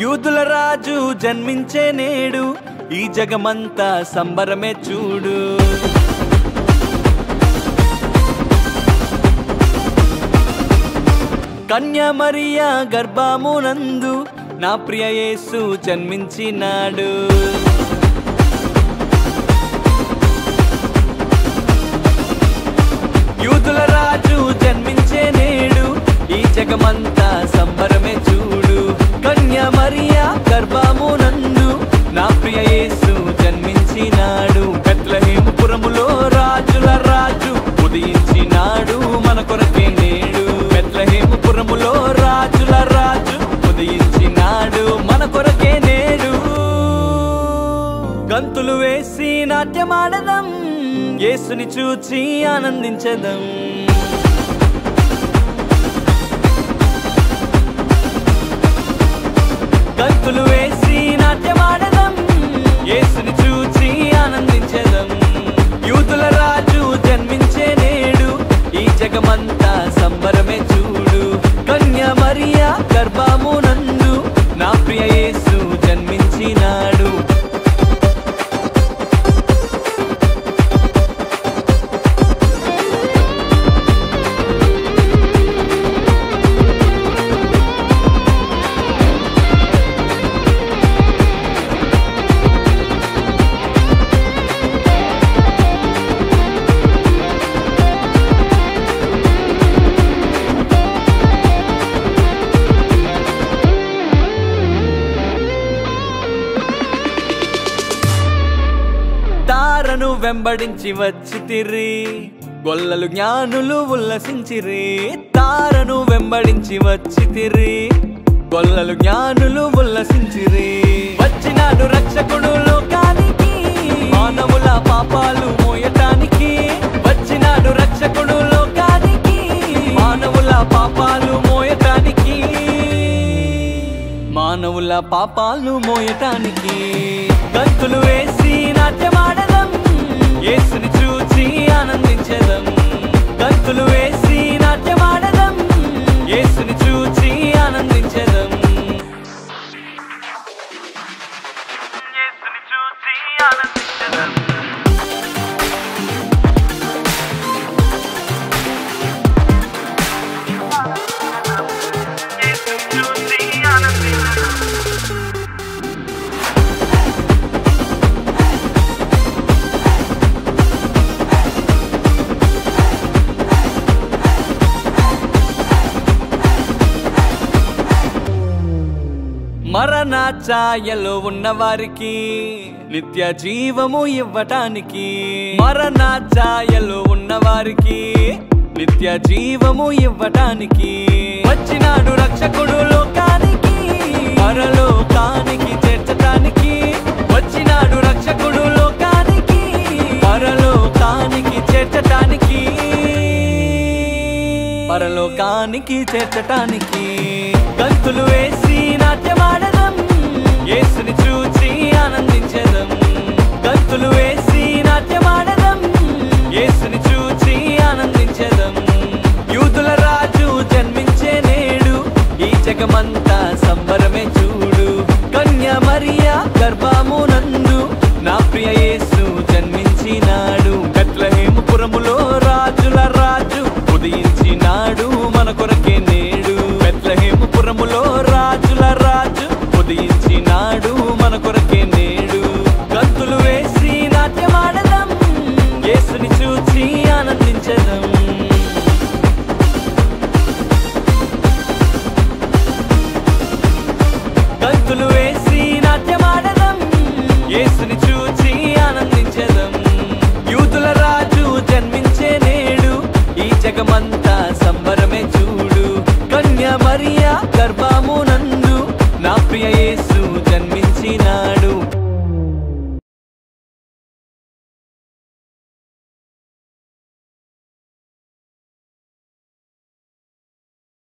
యూదుల రాజు జన్మించే నేడు ఈ జగమంతా సంబరమే చూడు. కన్యా మరియా గర్భమునందు నా ప్రియ యేసు జన్మించినాడు. యూదుల రాజు జన్మించే నేడు ఈ జగమంతా సంబరమే చూడు. కన్యా మరియా గర్భమునందు నా ప్రియ యేసు జన్మించినాడు. బెత్లెహేముపురములో రాజుల రాజు ఉదయించినాడు మన కొరకే నేడు. బెత్లెహేముపురములో రాజుల రాజు ఉదయించినాడు మన కొరకే నేడు. గంతులు వేసి నాట్యమాడదాం, యేసుని చూచి ఆనందించదాం. గంతులు వేసి నాట్యమాడదాం, యేసుని చూచి ఆనందించదాం. యూదుల రాజు జన్మించే నేడు ఈ జగమంతా సంబరమే చూడు. కన్యా మరియా గర్భమునందు నా ప్రియ యేసు జన్మించినాడు. తారను వెంబడించి వచ్చితిరి, గొల్లలు జ్ఞానులు ఉల్లసించిరి. తారను వెంబడించి వచ్చితిరి, గొల్లలు జ్ఞానులు ఉల్లసించిరి. వచ్చినాడు రక్షకుడు లోకానికి, మానవుల పాపాలు మోయటానికి. వచ్చినాడు రక్షకుడు లోకానికి, మానవుల పాపాలు మోయటానికి. మానవుల పాపాలు మోయటానికి. గంతులు వేసి నాట్యమాడదాం, యేసుని చూచి ఆనందించదాం. గంతులు వేసి నాట్యమాడదాం, యేసుని చూచి ఆనందించదాం. యేసుని చూచి ఆనందించదాం. మరణ ఛాయలో ఉన్నవారికి నిత్య జీవము ఇవ్వటానికి. మరణ ఛాయలో ఉన్నవారికి నిత్య జీవము ఇవ్వటానికి. వచ్చినాడు రక్షకుడు లోకానికి, పరలోకానికి చేర్చటానికి. వచ్చినాడు రక్షకుడు లోకానికి, పరలోకానికి చేర్చటానికి. పరలోకానికి చేర్చటానికి. గంతులు వేసి నాట్యమాడదాం, యేసుని చూచి ఆనందించదాం. గంతులు వేసి నాట్యమాడదాం, యేసుని చూచి ఆనందించదాం. యూదుల రాజు జన్మించే నేడు ఈ జగమంతా